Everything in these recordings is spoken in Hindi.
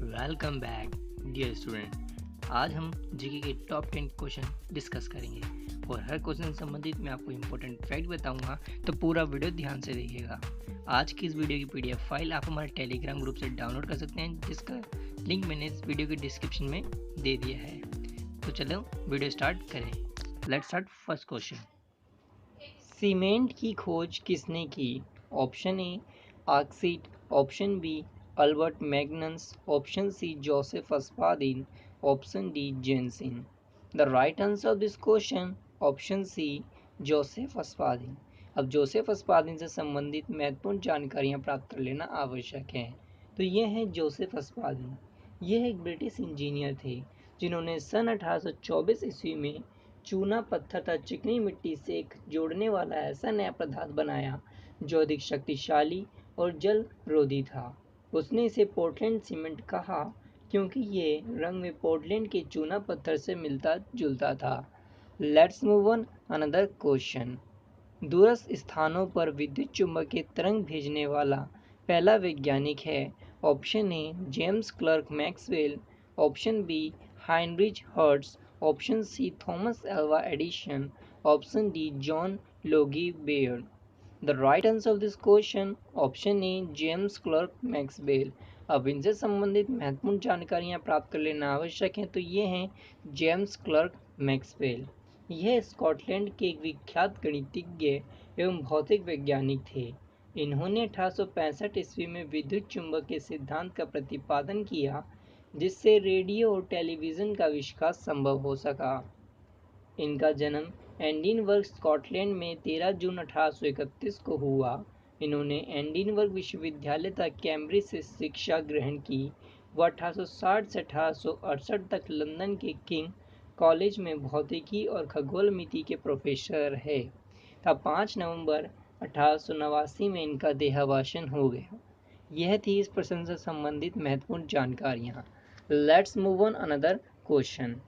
Welcome back dear student. आज हम जीके के टॉप 10 क्वेश्चन डिस्कस करेंगे और हर क्वेश्चन से संबंधित मैं आपको इंपॉर्टेंट फैक्ट बताऊंगा, तो पूरा वीडियो ध्यान से देखिएगा। आज की इस वीडियो की पीडीएफ फाइल आप हमारे टेलीग्राम ग्रुप से डाउनलोड कर सकते हैं, जिसका लिंक मैंने इस वीडियो के डिस्क्रिप्शन में दे दिया है। तो चलो वीडियो स्टार्ट करें। Let's start first question. Cement की खोज किसने की? ऑप्शन ए आर्कसीट, option b Albert Magnus, option c Joseph Aspdin, option d Jensen. The right answer of this question option c Joseph Aspdin. अब जोसेफ अस्पादिन से संबंधित महत्वपूर्ण जानकारियां प्राप्त कर लेना आवश्यक है। तो ये हैं जोसेफ अस्पादिन। यह एक ब्रिटिश इंजीनियर थे जिन्होंने सन 1824 ईस्वी में चूना पत्थर तथा चिकनी मिट्टी से एक जोड़ने वाला ऐसा नया पदार्थ बनाया जो अधिक शक्तिशाली और जल रोधी था। उसने इसे पोर्टलैंड सीमेंट कहा क्योंकि ये रंग में पोर्टलैंड के चूना पत्थर से मिलता जुलता था। Let's move on another question. दूरस्थ स्थानों पर विद्युत चुंबकीय तरंग भेजने वाला पहला वैज्ञानिक है। Option A James Clerk Maxwell, option B Heinrich Hertz, option C Thomas Alva Edison, option D John Logie Baird. The right answer of this question option A James Clerk Maxwell. अब इनसे संबंधित महत्वपूर्ण जानकारियां प्राप्त कर लेना आवश्यक है। तो ये हैं जेम्स क्लर्क मैक्सवेल। यह स्कॉटलैंड के एक विख्यात गणितज्ञ एवं भौतिक वैज्ञानिक थे। इन्होंने 1865 ईस्वी में विद्युत चुंबक के सिद्धांत का प्रतिपादन किया, जिससे रेडियो और टेलीविज़न का आविष्कार संभव हो सका। इनका जन्म एडिनबर्ग स्कॉटलैंड में 13 जून 1831 को हुआ। इन्होंने एडिनबर्ग विश्वविद्यालय तथा कैम्ब्रिज से शिक्षा ग्रहण की। वह 1860 से 1868 तक लंदन के किंग कॉलेज में भौतिकी और खगोलमिति के प्रोफेसर है। तब 5 नवंबर 1889 में इनका देहावसान हो गया। यह थी इस प्रश्न से संबंधित महत्वपूर्ण जानकारियाँ। Let's move on another question.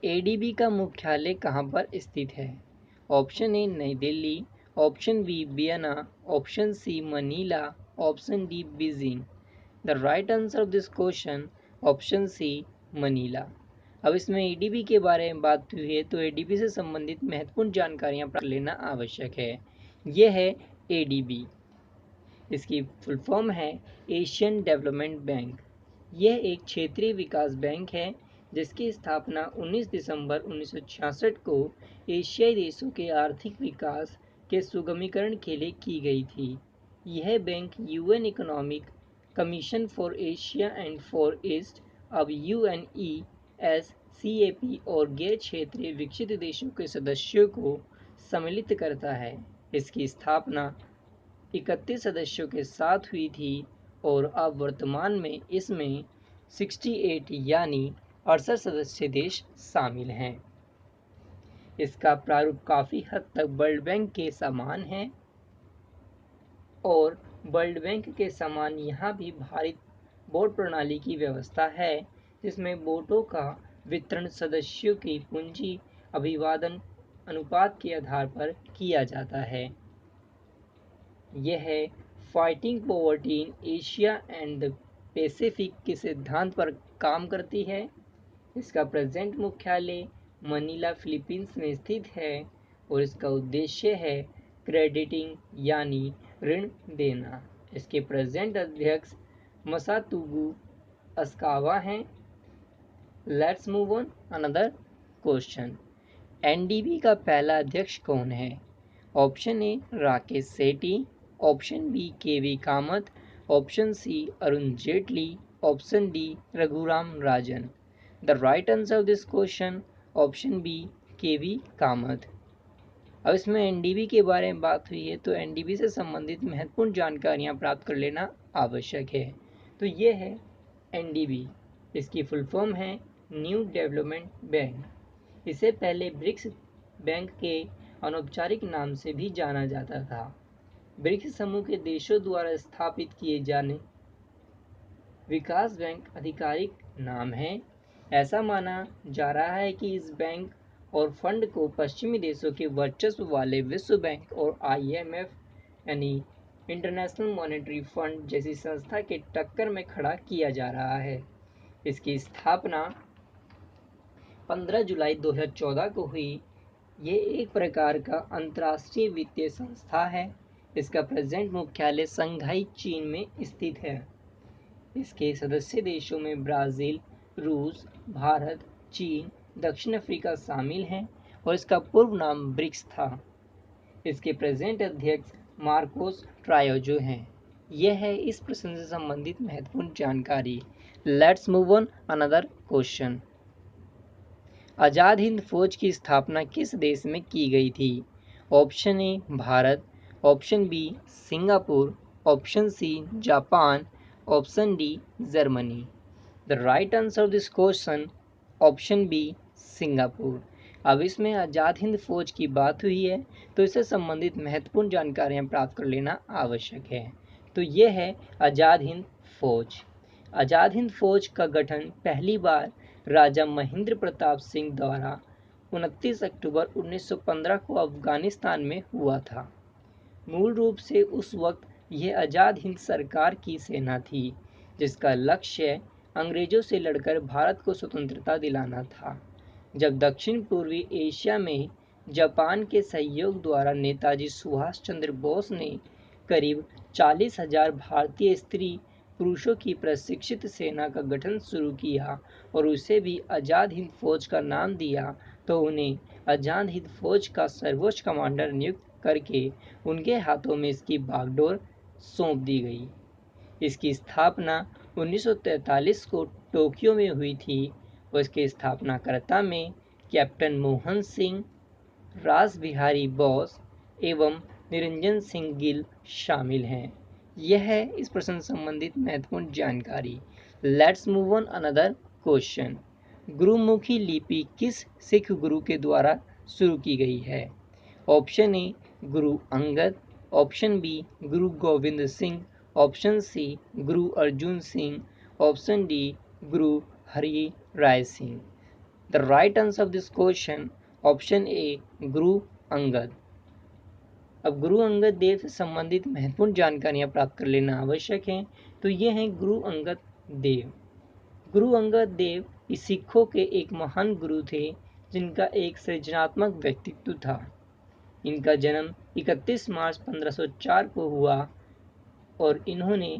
ADB का मुख्यालय कहाँ पर स्थित है? Option A Nai Delhi, option B Vienna, option C Manila, option D Beijing. The right answer of this question option C Manila. अब इसमें एडीबी के बारे में बात हुई है, तो एडीबी से संबंधित महत्वपूर्ण जानकारियां प्राप्त लेना आवश्यक है। यह है एडीबी। इसकी फुल फॉर्म है एशियन डेवलपमेंट बैंक। यह एक क्षेत्रीय विकास बैंक है जिसकी स्थापना 19 दिसंबर 1966 को एशियाई देशों के आर्थिक विकास के सुगमीकरण के लिए की गई थी। यह bank UN economic commission for Asia and for east, अब UNESCAP, और गैर क्षेत्रीय विकसित देशों के सदस्यों को सम्मिलित करता है। इसकी स्थापना 31 सदस्यों के साथ हुई थी और अब वर्तमान में इसमें 68 यानी 68 सदस्य देश शामिल हैं। इसका प्रारूप काफ़ी हद तक वर्ल्ड बैंक के समान है और वर्ल्ड बैंक के समान यहाँ भी भारित बोर्ड प्रणाली की व्यवस्था है, जिसमें बोर्डों का वितरण सदस्यों की पूंजी अभिवादन अनुपात के आधार पर किया जाता है। यह है fighting poverty in Asia and the Pacific के सिद्धांत पर काम करती है। इसका प्रेजेंट मुख्यालय मनीला फिलीपींस में स्थित है और इसका उद्देश्य है क्रेडिटिंग यानी ऋण देना। इसके प्रेजेंट अध्यक्ष मसातुगु अस्कावा हैं। Let's move on another question. NDB का पहला अध्यक्ष कौन है? Option a Rakesh Sethi, option b KV Kamath, option c Arun Jaitley, option d Raghuram Rajan. The right answer of this question option b KV Kamath. अब इसमें एनडीबी के बारे में बात हुई है, तो एनडीबी से संबंधित महत्वपूर्ण जानकारियां प्राप्त कर लेना आवश्यक है। तो ये है एनडीबी। इसकी फुल फॉर्म है न्यू डेवलपमेंट बैंक। इसे पहले ब्रिक्स बैंक के अनौपचारिक नाम से भी जाना जाता था। ब्रिक्स समूह के देशों द्वारा स्थापित किए जाने विकास बैंक आधिकारिक नाम है। ऐसा माना जा रहा है कि इस बैंक और फंड को पश्चिमी देशों के वर्चस्व वाले विश्व बैंक और IMF यानी इंटरनेशनल मॉनेटरी फंड जैसी संस्था के टक्कर में खड़ा किया जा रहा है। इसकी स्थापना 15 जुलाई 2014 को हुई। ये एक प्रकार का अंतर्राष्ट्रीय वित्तीय संस्था है। इसका प्रेजेंट मुख्यालय शंघाई चीन में स्थित है। इसके सदस्य देशों में ब्राज़ील, रूस, भारत, चीन, दक्षिण अफ्रीका शामिल हैं और इसका पूर्व नाम ब्रिक्स था। इसके प्रेजेंट अध्यक्ष मार्कोस ट्रायोजो हैं। यह है इस प्रश्न से संबंधित महत्वपूर्ण जानकारी। Let's move on another question. Azad Hind Fauj की स्थापना किस देश में की गई थी? Option a Bharat, option b Singapore, option c Japan, option d Germany. The right answer of this question option b Singapore. अब इसमें आज़ाद हिंद फौज की बात हुई है तो इससे संबंधित महत्वपूर्ण जानकारियां प्राप्त कर लेना आवश्यक है। तो ये है आज़ाद हिंद फौज। आज़ाद हिंद फौज का गठन पहली बार राजा महेंद्र प्रताप सिंह द्वारा 29 अक्टूबर 1915 को अफगानिस्तान में हुआ था। मूल रूप से उस वक्त यह आज़ाद हिंद सरकार की सेना थी जिसका लक्ष्य अंग्रेजों से लड़कर भारत को स्वतंत्रता दिलाना था। जब दक्षिण पूर्वी एशिया में जापान के सहयोग द्वारा नेताजी सुभाष चंद्र बोस ने करीब 40,000 भारतीय स्त्री पुरुषों की प्रशिक्षित सेना का गठन शुरू किया और उसे भी आज़ाद हिंद फौज का नाम दिया, तो उन्हें आज़ाद हिंद फौज का सर्वोच्च कमांडर नियुक्त करके उनके हाथों में इसकी बागडोर सौंप दी गई। इसकी स्थापना 1943 को टोक्यो में हुई थी और इसके स्थापनाकर्ता में कैप्टन मोहन सिंह, रास बिहारी बोस एवं निरंजन सिंह गिल शामिल हैं। यह है इस प्रश्न संबंधित महत्वपूर्ण जानकारी। Let's move on another question. Gurmukhi लिपि किस सिख गुरु के द्वारा शुरू की गई है? Option a Guru Angad, option B Guru Govind Singh, option C Guru Arjun Singh, option d Guru Hari Rai Singh. The right answer of this question option a Guru Angad. अब गुरु अंगद देव से संबंधित महत्वपूर्ण जानकारियां प्राप्त कर लेना आवश्यक है। तो ये हैं गुरु अंगद देव। गुरु अंगद देव इस सिखों के एक महान गुरु थे जिनका एक सृजनात्मक व्यक्तित्व था। इनका जन्म 31 मार्च 1504 को हुआ और इन्होंने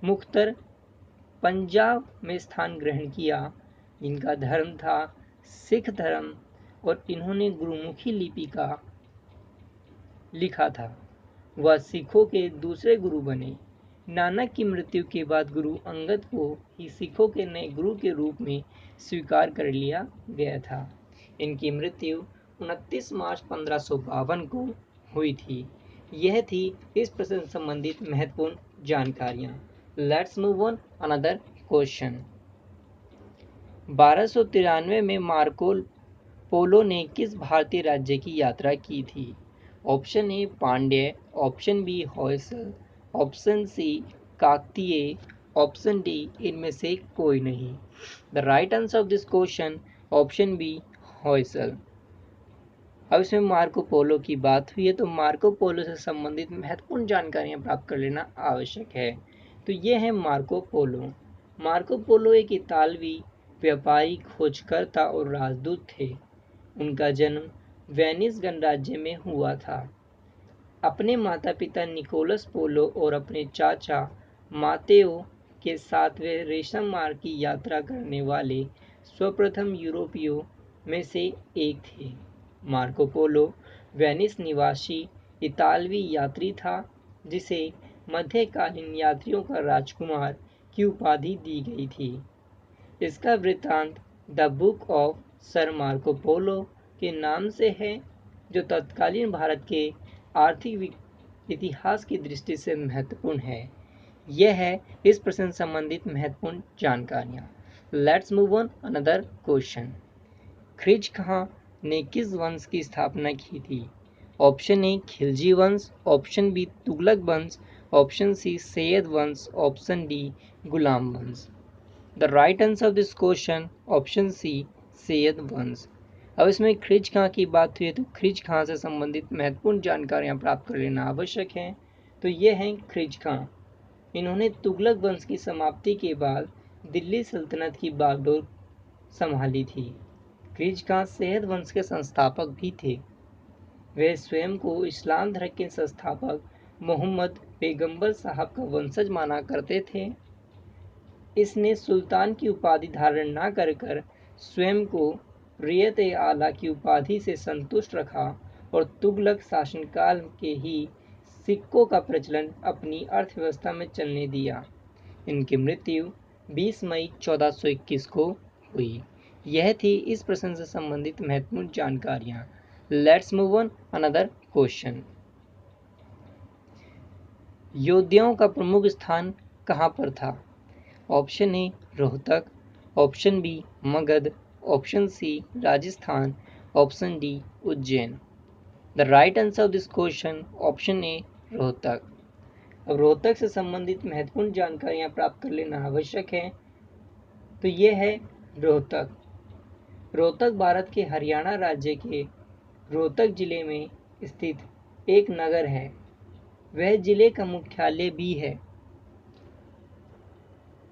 मुख्तर पंजाब में स्थान ग्रहण किया। इनका धर्म था सिख धर्म और इन्होंने गुरुमुखी लिपि का लिखा था। वह सिखों के दूसरे गुरु बने। नानक की मृत्यु के बाद गुरु अंगद को ही सिखों के नए गुरु के रूप में स्वीकार कर लिया गया था। इनकी मृत्यु 29 मार्च 1552 को हुई थी। यह थी इस प्रश्न संबंधित महत्वपूर्ण जानकारियां। Let's move on another question. 1293 में मार्को पोलो ने किस भारतीय राज्य की यात्रा की थी? Option A Pandya, option B Hoysala, option C Kakatiya, option D इनमें से कोई नहीं। The right answer of this question option B Hoysala. अब इसमें मार्को पोलो की बात हुई है तो मार्को पोलो से संबंधित महत्वपूर्ण जानकारियां प्राप्त कर लेना आवश्यक है। तो ये है मार्को पोलो। मार्को पोलो एक इतालवी व्यापारी, खोजकर्ता और राजदूत थे। उनका जन्म वेनिस गणराज्य में हुआ था। अपने माता पिता निकोलस पोलो और अपने चाचा मातेओ के साथ वे रेशम मार्ग की यात्रा करने वाले सर्वप्रथम यूरोपियों में से एक थे। मार्को पोलो वेनिस निवासी इतालवी यात्री था जिसे मध्यकालीन यात्रियों का राजकुमार की उपाधि दी गई थी। इसका वृत्तांत the book of sir Marco Polo के नाम से है जो तत्कालीन भारत के आर्थिक इतिहास की दृष्टि से महत्वपूर्ण है। यह है इस प्रश्न संबंधित महत्वपूर्ण जानकारियां। Let's move on another question. Khilji Khan ने किस वंश की स्थापना की थी? ऑप्शन ए खिलजी वंश, ऑप्शन बी तुगलक वंश, ऑप्शन सी सैयद वंश, ऑप्शन डी गुलाम वंश। The right answer of this question option C Sayyid वंश। अब इसमें खिलजी खां की बात हुई है तो खिलजी खां से संबंधित महत्वपूर्ण जानकारियां प्राप्त कर लेना आवश्यक है। तो ये हैं ख्रिज खां। इन्होंने तुगलक वंश की समाप्ति के बाद दिल्ली सल्तनत की बागडोर संभाली थी। ख्रिज खां सैयद वंश के संस्थापक भी थे। वे स्वयं को इस्लाम धर्म के संस्थापक मोहम्मद पैगंबर साहब का वंशज माना करते थे। इसने सुल्तान की उपाधि धारण न कर स्वयं को रियत आला की उपाधि से संतुष्ट रखा और तुगलक शासनकाल के ही सिक्कों का प्रचलन अपनी अर्थव्यवस्था में चलने दिया। इनकी मृत्यु 20 मई 1421 को हुई। यह थी इस प्रश्न से संबंधित महत्वपूर्ण जानकारियां। Let's move on another question. योद्धाओं का प्रमुख स्थान कहां पर था? Option A Rohtak, option B Magadh, option C Rajasthan, option D Ujjain. The right answer of this question option A Rohtak. अब रोहतक से संबंधित महत्वपूर्ण जानकारियां प्राप्त कर लेना आवश्यक है। तो ये है रोहतक। रोहतक भारत के हरियाणा राज्य के रोहतक जिले में स्थित एक नगर है। वह जिले का मुख्यालय भी है।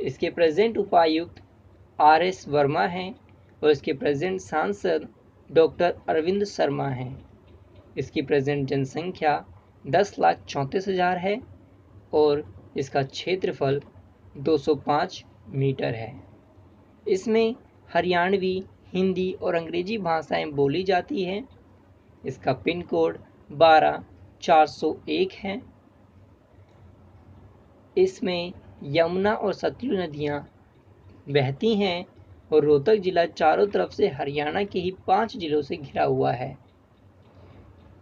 इसके प्रेजेंट उपायुक्त RS वर्मा हैं और इसके प्रेजेंट सांसद डॉक्टर अरविंद शर्मा हैं। इसकी प्रेजेंट जनसंख्या 10,34,000 है और इसका क्षेत्रफल 205 मीटर है। इसमें हरियाणवी, हिंदी और अंग्रेजी भाषाएं बोली जाती हैं। इसका पिन कोड 12401 है। इसमें यमुना और सतलुज नदियां बहती हैं और रोहतक जिला चारों तरफ से हरियाणा के ही 5 जिलों से घिरा हुआ है।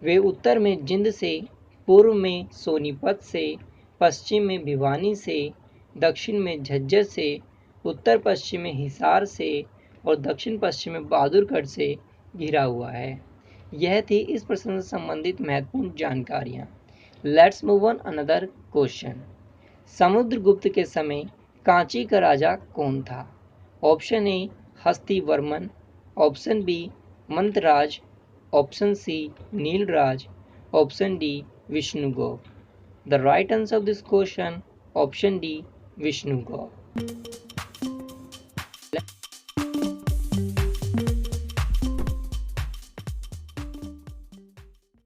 वे उत्तर में जिंद से, पूर्व में सोनीपत से, पश्चिम में भिवानी से, दक्षिण में झज्जर से, उत्तर पश्चिम में हिसार से और दक्षिण पश्चिम में बहादुरगढ़ से घिरा हुआ है। यह थी इस प्रश्न से संबंधित महत्वपूर्ण जानकारियां। Let's move on another question. Samudragupta के समय कांची का राजा कौन था? Option a Hastivarman, option b Mantraj, option c Nilraj, option d Vishnugupta. The right answer of this question option d Vishnugupta.